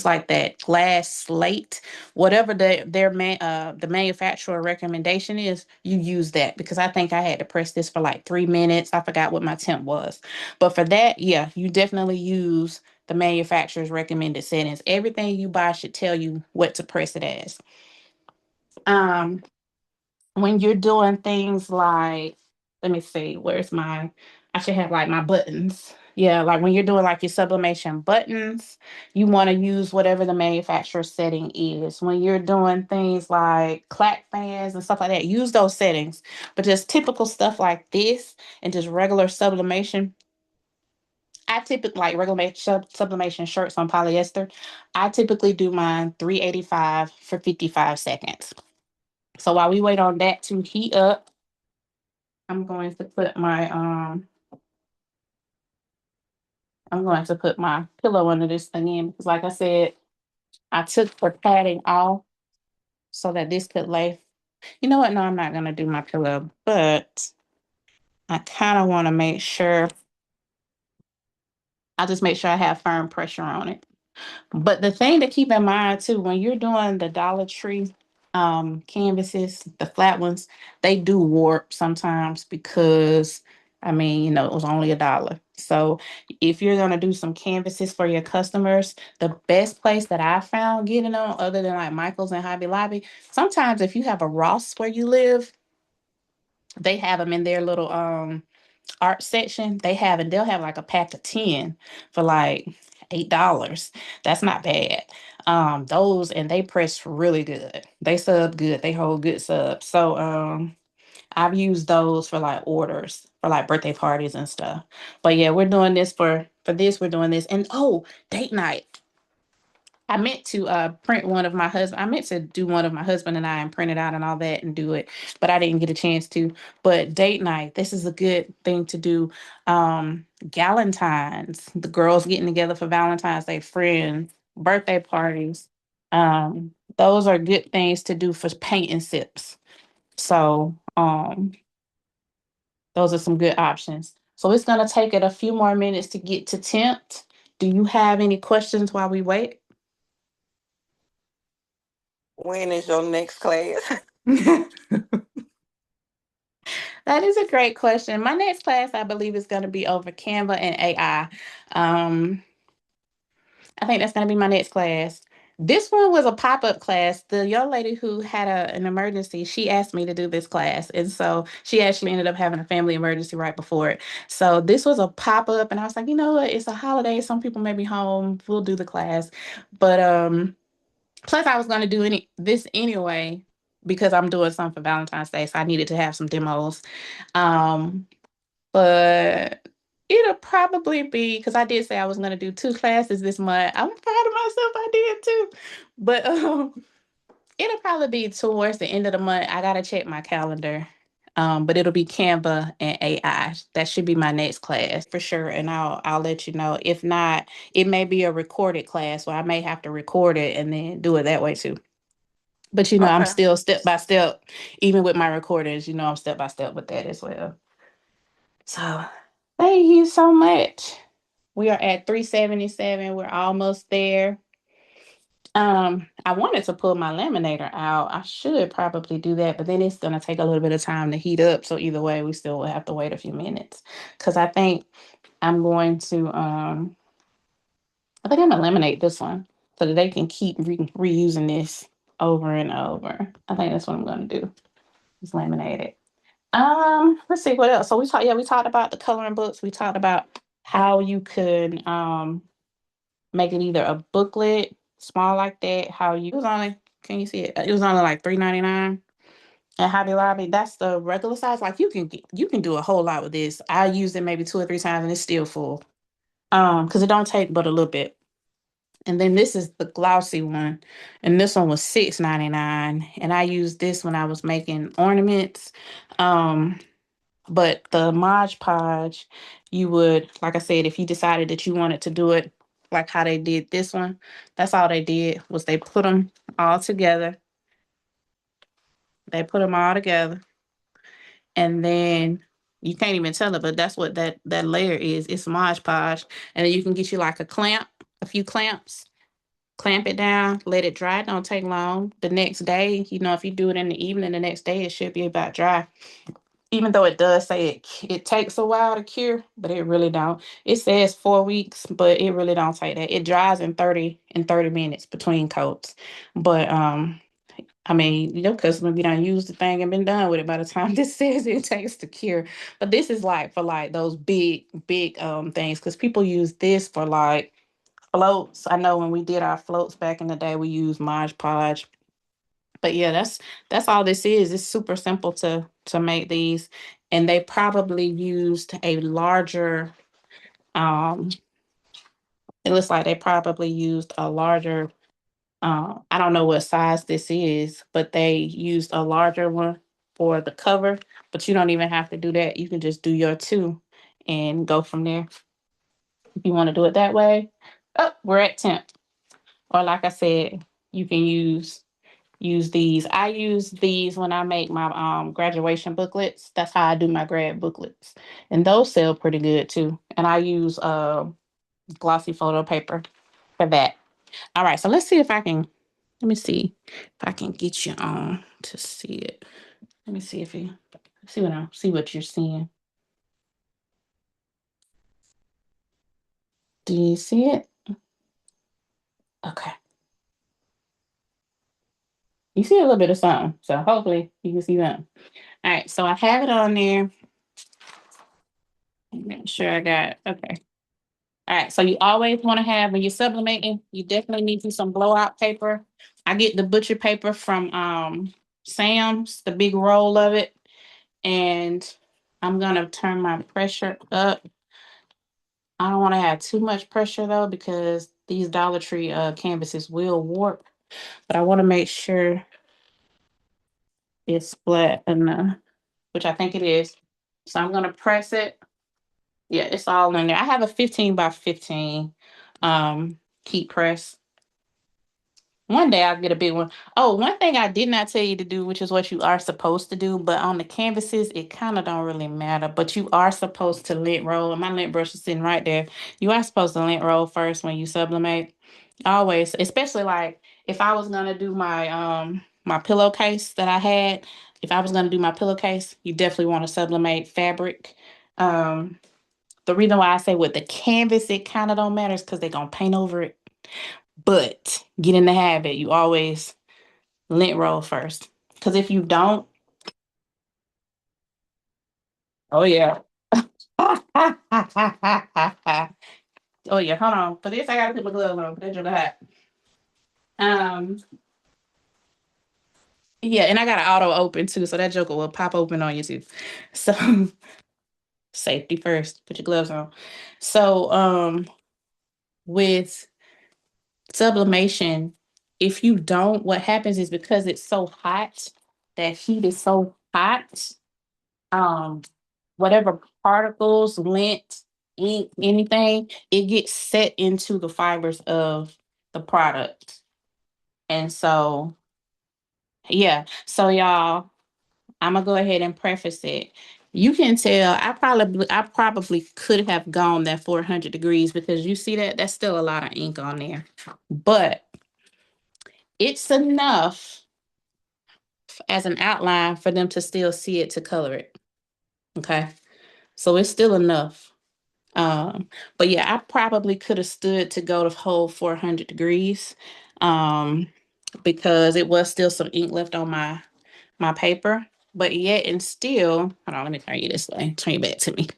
like that glass slate, whatever the manufacturer recommendation is, you use that because I think I had to press this for like 3 minutes. I forgot what my temp was. But for that, yeah, you definitely use the manufacturer's recommended settings. Everything you buy should tell you what to press it as. Um, when you're doing things like, let me see, where's my, I should have like my buttons. Yeah, like when you're doing like your sublimation buttons, you want to use whatever the manufacturer setting is. When you're doing things like clack fans and stuff like that, use those settings. But just typical stuff like this and just regular sublimation, I typically like regular sublimation shirts on polyester. I typically do mine 385 for 55 seconds. So while we wait on that to heat up, I'm going to put my I'm going to put my pillow under this again because like I said, I took the padding off so that this could lay. You know what? No, I'm not gonna do my pillow, but I kind of want to make sure I just make sure I have firm pressure on it. But the thing to keep in mind too, when you're doing the Dollar Tree canvases, the flat ones, they do warp sometimes because I mean, it was only $1. So if you're gonna do some canvases for your customers, the best place that I found getting them, other than like Michael's and Hobby Lobby, sometimes if you have a Ross where you live, they have them in their little art section. They'll have like a pack of 10 for like $8. That's not bad. Those and they press really good. They sub good. They hold good subs. So I've used those for like orders for like birthday parties and stuff. But yeah, we're doing this for this, we're doing this. And oh, date night. I meant to print one of my husband. I meant to do one of my husband and I and print it out and all that and do it, but I didn't get a chance to. But date night, this is a good thing to do. Galentine's, the girls getting together for Valentine's Day, friends, birthday parties. Those are good things to do for paint and sips. So those are some good options. So it's gonna take it a few more minutes to get to temp. Do you have any questions while we wait?
When is your next class?
That is a great question. My next class, I believe, is going to be over Canva and AI. I think that's going to be my next class. This one was a pop-up class. The young lady who had an emergency, she asked me to do this class. And so she actually ended up having a family emergency right before it. So this was a pop-up and I was like, you know what? It's a holiday. Some people may be home. We'll do the class. But plus I was going to do this anyway because I'm doing something for Valentine's Day. So I needed to have some demos. Um, but it'll probably be because I did say I was going to do 2 classes this month. I'm proud of myself. I did too. But it'll probably be towards the end of the month. I got to check my calendar. But it'll be Canva and AI. That should be my next class for sure. And I'll let you know. If not, it may be a recorded class, so I may have to record it and then do it that way too. But I'm
Okay.
still step by step, even with my recordings. I'm step by step with that as well. So thank you so much. We are at 377. We're almost there. I wanted to pull my laminator out. I should probably do that, but then it's gonna take a little bit of time to heat up. So either way, we still will have to wait a few minutes. Cause I'm going to I think I'm gonna laminate this one so that they can keep reusing this. over and over. I think that's what I'm gonna do. Just laminate it. Let's see what else. So we talked about the coloring books. We talked about how you could make it either a booklet, small like that. How you it was only can you see it? It was only like $3.99 at Hobby Lobby. That's the regular size. Like you can do a whole lot with this. I used it maybe 2 or 3 times and it's still full. Because it don't take but a little bit. And then this is the glossy one. And this one was $6.99. And I used this when I was making ornaments. Um, but the Mod Podge, you would, like I said, if you decided that you wanted to do it like how they did this one, that's all they did was they put them all together. They put them all together. And then you can't even tell it, but that's what that layer is. It's Mod Podge. And then you can get you like a clamp, a few clamps, clamp it down, let it dry. It don't take long. The next day, if you do it in the evening, the next day it should be about dry. Even though it does say it takes a while to cure, but it really don't. It says 4 weeks, but it really don't take that. It dries in 30 minutes between coats. But I mean, your customer be done used the thing and been done with it by the time this says it takes to cure. But this is like for like those big things because people use this for like floats. I know when we did our floats back in the day, we used Mod Podge. But yeah, that's all this is. It's super simple to make these, and they probably used a larger. Um, it looks like they probably used a larger. I don't know what size this is, but they used a larger one for the cover. But you don't even have to do that. You can just do your two, and go from there. If you want to do it that way. Oh, we're at 10. Or like I said, you can use these. I use these when I make my graduation booklets. That's how I do my grad booklets. And those sell pretty good too. And I use glossy photo paper for that. All right, so let's see if I can let me see if I can get you on to see it. Let me see if you see what you're seeing. Do you see it? Okay. You see a little bit of something. So hopefully you can see that. All right, so I have it on there. Make sure I got it. Okay. All right, so you always want to have when you're sublimating, you definitely need you some blowout paper. I get the butcher paper from Sam's, the big roll of it, and I'm gonna turn my pressure up. I don't want to have too much pressure though because these Dollar Tree canvases will warp, but I want to make sure it's flat enough, which I think it is. So I'm gonna press it. Yeah, it's all in there. I have a 15 by 15 heat press. One day I'll get a big one. Oh, one thing I did not tell you to do, which is what you are supposed to do, but on the canvases, it kind of don't really matter. But you are supposed to lint roll. And my lint brush is sitting right there. You are supposed to lint roll first when you sublimate. Always, especially like if I was gonna do my pillowcase that I had, if I was gonna do my pillowcase, you definitely want to sublimate fabric. Um, the reason why I say with the canvas it kind of don't matter is because they're gonna paint over it. But get in the habit. You always lint roll first. Because if you don't, oh yeah. Oh yeah, hold on. For this, I gotta put my glove on. That's your hat. Um, yeah, and I got an auto open too, so that joker will pop open on you too. So safety first. Put your gloves on. So with sublimation, if you don't, what happens is because it's so hot, that heat is so hot, um, whatever particles, lint, ink, anything, it gets set into the fibers of the product. And so, yeah. So y'all, I'm gonna go ahead and preface it. You can tell I probably could have gone that 400 degrees because you see that's still a lot of ink on there. But it's enough as an outline for them to still see it to color it. Okay. So it's still enough. But yeah, I probably could have stood to go the whole 400 degrees. Um, because it was still some ink left on my paper. But yet and still, hold on, let me turn you this way. Turn you back to me.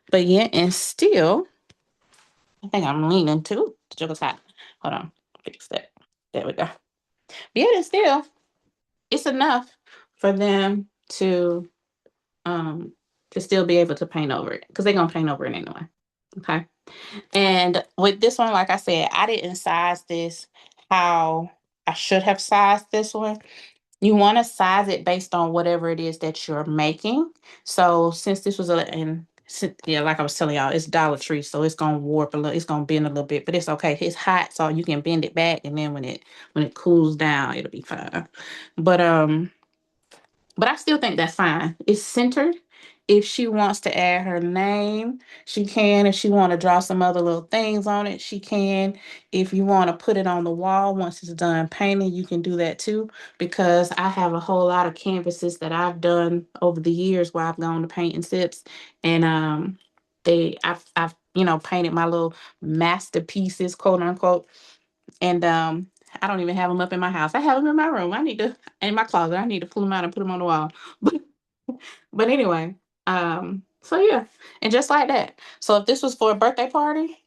But yet and still, I think I'm leaning too. The joke is hot. Hold on, fix that. There we go. But yet and still, it's enough for them um to still be able to paint over it because they're gonna paint over it anyway. Okay. And with this one, like I said, I didn't size this how I should have sized this one. You want to size it based on whatever it is that you're making. So since this was yeah, like I was telling y'all, it's Dollar Tree, so it's gonna warp a little, it's gonna bend a little bit, but it's okay. It's hot, so you can bend it back, and then when it cools down, it'll be fine. But but I still think that's fine. It's centered. If she wants to add her name, she can. If she want to draw some other little things on it, she can. If you want to put it on the wall once it's done painting, you can do that too. Because I have a whole lot of canvases that I've done over the years where I've gone to paint and sips, and I've painted my little masterpieces, quote unquote, and I don't even have them up in my house. I have them in my room. I need to in my closet. I need to pull them out and put them on the wall. But anyway, so yeah, and just like that. So if this was for a birthday party,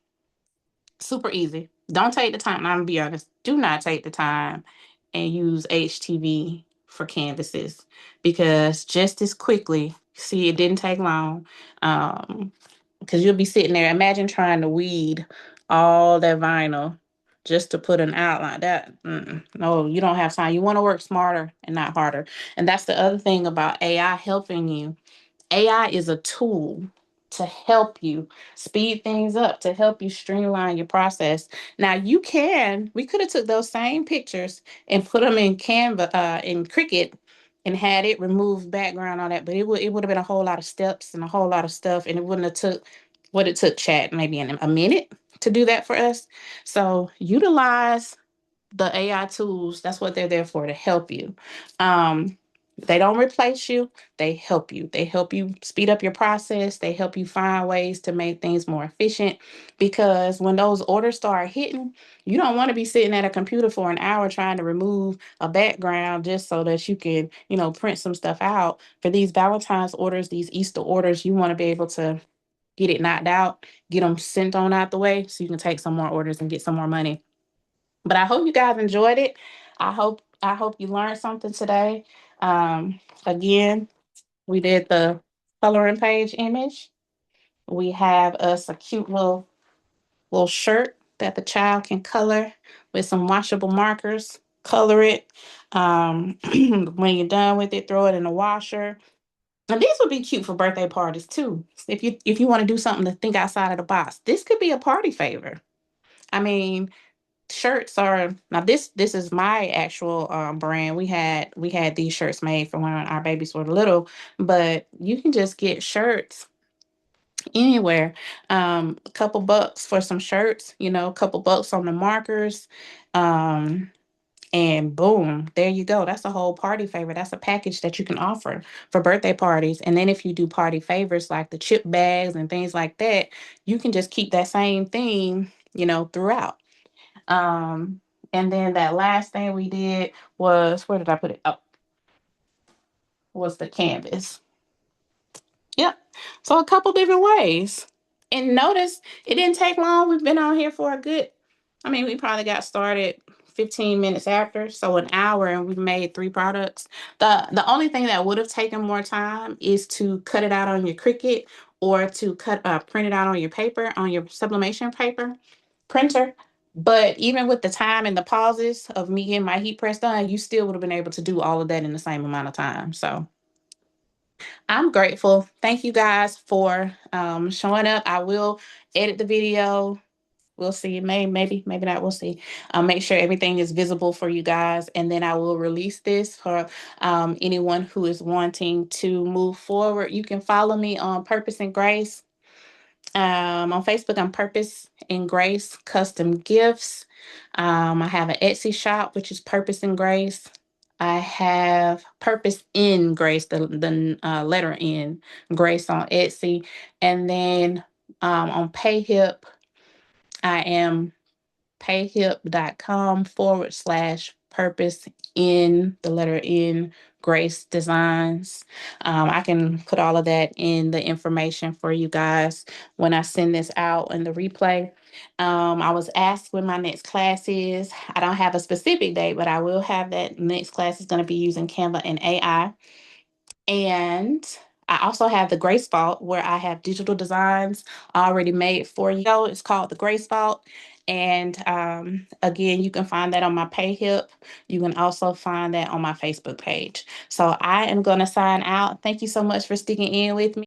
super easy. Don't take the time. I'm gonna be honest. Do not take the time and use HTV for canvases because just as quickly. See, it didn't take long. Because you'll be sitting there. Imagine trying to weed all that vinyl just to put an outline. That no, you don't have time. You want to work smarter and not harder. And that's the other thing about AI helping you. AI is a tool to help you speed things up, to help you streamline your process. Now we could have took those same pictures and put them in Canva, in Cricut, and had it remove background on that, but it would have been a whole lot of steps and a whole lot of stuff, and it wouldn't have took what it took Chat maybe in a minute to do that for us. So utilize the AI tools. That's what they're there for, to help you. Um, they don't replace you. They help you. They help you speed up your process. They help you find ways to make things more efficient. Because when those orders start hitting, you don't want to be sitting at a computer for an hour trying to remove a background just so that you can, print some stuff out. For these Valentine's orders, these Easter orders, you want to be able to get it knocked out, get them sent on out the way so you can take some more orders and get some more money. But I hope you guys enjoyed it. I hope you learned something today. Again, we did the coloring page image. We have us a cute little shirt that the child can color with some washable markers. Color it. When you're done with it, throw it in the washer. And these would be cute for birthday parties too. If you want to do something to think outside of the box, this could be a party favor. I mean, shirts are now this is my actual brand. We had these shirts made for when our babies were little, but you can just get shirts anywhere. A couple bucks for some shirts, a couple bucks on the markers. um and boom, there you go. That's a whole party favor. That's a package that you can offer for birthday parties. And then if you do party favors like the chip bags and things like that, you can just keep that same theme, throughout. um, and then that last thing we did was, where did I put it? Oh, was the canvas. Yep. So a couple different ways. And notice it didn't take long. We've been on here for we probably got started 15 minutes after, so an hour, and we've made 3 products. The only thing that would have taken more time is to cut it out on your Cricut, or to print it out on your paper, on your sublimation paper printer. But even with the time and the pauses of me getting my heat press done, you still would have been able to do all of that in the same amount of time. So I'm grateful. Thank you guys for showing up. I will edit the video. We'll see. Maybe not. We'll see. I'll make sure everything is visible for you guys, and then I will release this for anyone who is wanting to move forward. You can follow me on Purpose and Grace. On Facebook, I'm Purpose and Grace Custom Gifts. I have an Etsy shop, which is Purpose and Grace. I have Purpose in Grace, the letter N, Grace on Etsy. And then on PayHip, I am payhip.com/purpose purpose in the letter N, Grace Designs. I can put all of that in the information for you guys when I send this out in the replay. I was asked when my next class is. I don't have a specific date, but I will have that next class is going to be using Canva and AI. And I also have the Grace Vault where I have digital designs already made for you. It's called the Grace Vault. And again, you can find that on my PayHip. You can also find that on my Facebook page. So I am going to sign out. Thank you so much for sticking in with me.